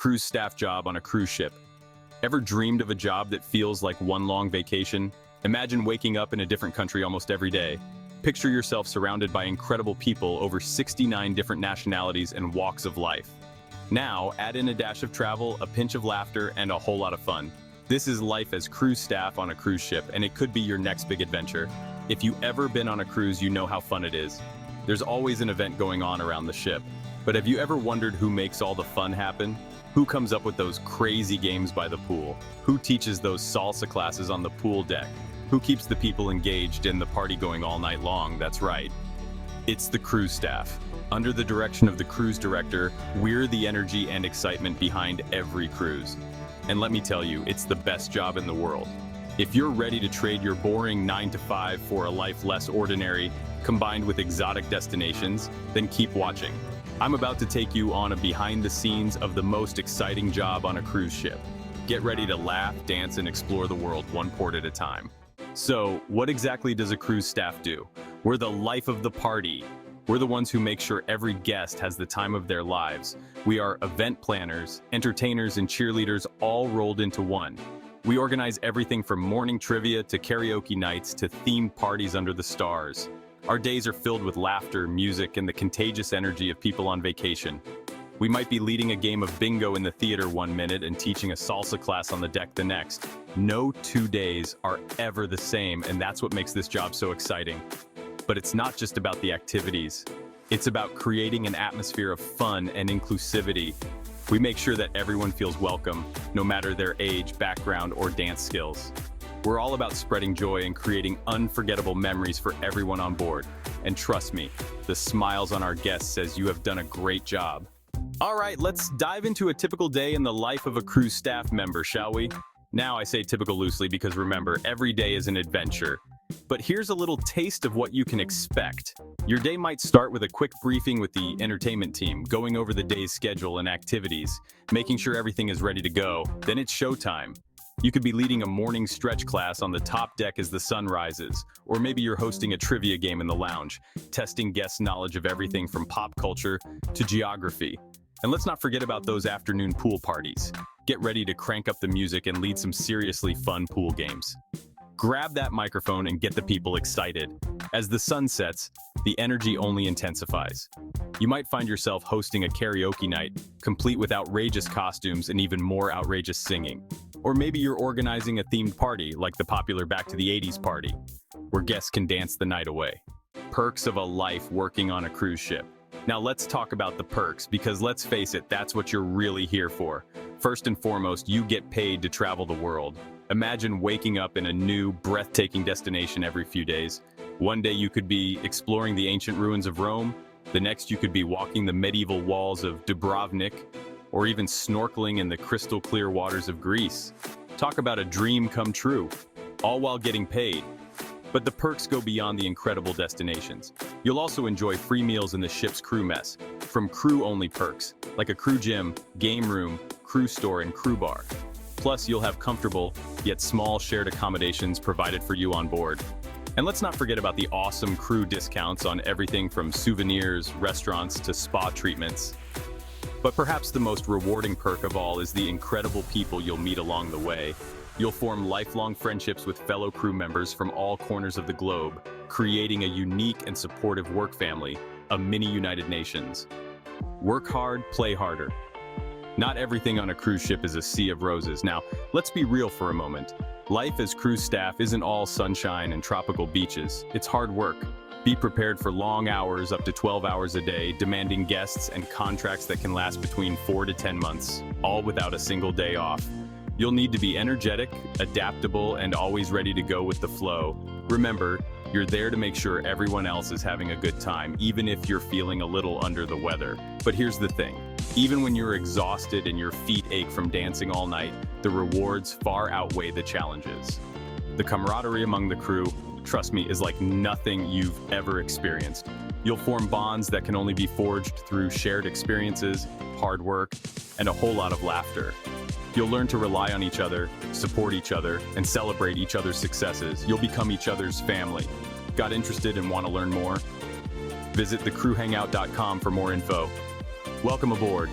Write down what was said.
Cruise staff job on a cruise ship. Ever dreamed of a job that feels like one long vacation? Imagine waking up in a different country almost every day. Picture yourself surrounded by incredible people over 69 different nationalities and walks of life. Now, add in a dash of travel, a pinch of laughter, and a whole lot of fun. This is life as cruise staff on a cruise ship, and it could be your next big adventure. If you've ever been on a cruise, you know how fun it is. There's always an event going on around the ship. But have you ever wondered who makes all the fun happen? Who comes up with those crazy games by the pool? Who teaches those salsa classes on the pool deck? Who keeps the people engaged in the party going all night long? That's right. It's the cruise staff. Under the direction of the cruise director, we're the energy and excitement behind every cruise. And let me tell you, it's the best job in the world. If you're ready to trade your boring 9-to-5 for a life less ordinary, combined with exotic destinations, then keep watching. I'm about to take you on a behind the scenes of the most exciting job on a cruise ship. Get ready to laugh, dance, and explore the world one port at a time. So, what exactly does a cruise staff do? We're the life of the party. We're the ones who make sure every guest has the time of their lives. We are event planners, entertainers, and cheerleaders all rolled into one. We organize everything from morning trivia to karaoke nights to themed parties under the stars. Our days are filled with laughter, music, and the contagious energy of people on vacation. We might be leading a game of bingo in the theater one minute and teaching a salsa class on the deck the next. No 2 days are ever the same, and that's what makes this job so exciting. But it's not just about the activities. It's about creating an atmosphere of fun and inclusivity. We make sure that everyone feels welcome, no matter their age, background, or dance skills. We're all about spreading joy and creating unforgettable memories for everyone on board. And trust me, the smiles on our guests says you have done a great job. All right, let's dive into a typical day in the life of a cruise staff member, shall we? Now I say typical loosely because remember, every day is an adventure. But here's a little taste of what you can expect. Your day might start with a quick briefing with the entertainment team, going over the day's schedule and activities, making sure everything is ready to go. Then it's showtime. You could be leading a morning stretch class on the top deck as the sun rises, or maybe you're hosting a trivia game in the lounge, testing guests' knowledge of everything from pop culture to geography. And let's not forget about those afternoon pool parties. Get ready to crank up the music and lead some seriously fun pool games. Grab that microphone and get the people excited. As the sun sets, the energy only intensifies. You might find yourself hosting a karaoke night, complete with outrageous costumes and even more outrageous singing. Or maybe you're organizing a themed party, like the popular Back to the 80s party, where guests can dance the night away. Perks of a life working on a cruise ship. Now let's talk about the perks, because let's face it, that's what you're really here for. First and foremost, you get paid to travel the world. Imagine waking up in a new, breathtaking destination every few days. One day you could be exploring the ancient ruins of Rome. The next you could be walking the medieval walls of Dubrovnik, or even snorkeling in the crystal clear waters of Greece. Talk about a dream come true, all while getting paid. But the perks go beyond the incredible destinations. You'll also enjoy free meals in the ship's crew mess, from crew-only perks, like a crew gym, game room, crew store, and crew bar. Plus, you'll have comfortable, yet small shared accommodations provided for you on board. And let's not forget about the awesome crew discounts on everything from souvenirs, restaurants, to spa treatments. But perhaps the most rewarding perk of all is the incredible people you'll meet along the way. You'll form lifelong friendships with fellow crew members from all corners of the globe, creating a unique and supportive work family, a mini United Nations. Work hard, play harder. Not everything on a cruise ship is a sea of roses. Now, let's be real for a moment. Life as cruise staff isn't all sunshine and tropical beaches. It's hard work. Be prepared for long hours, up to 12 hours a day, demanding guests and contracts that can last between 4 to 10 months, all without a single day off. You'll need to be energetic, adaptable, and always ready to go with the flow. Remember, you're there to make sure everyone else is having a good time, even if you're feeling a little under the weather. But here's the thing. Even when you're exhausted and your feet ache from dancing all night, the rewards far outweigh the challenges. The camaraderie among the crew, trust me, is like nothing you've ever experienced. You'll form bonds that can only be forged through shared experiences, hard work, and a whole lot of laughter. You'll learn to rely on each other, support each other, and celebrate each other's successes. You'll become each other's family. Got interested and want to learn more? Visit thecrewhangout.com for more info. Welcome aboard.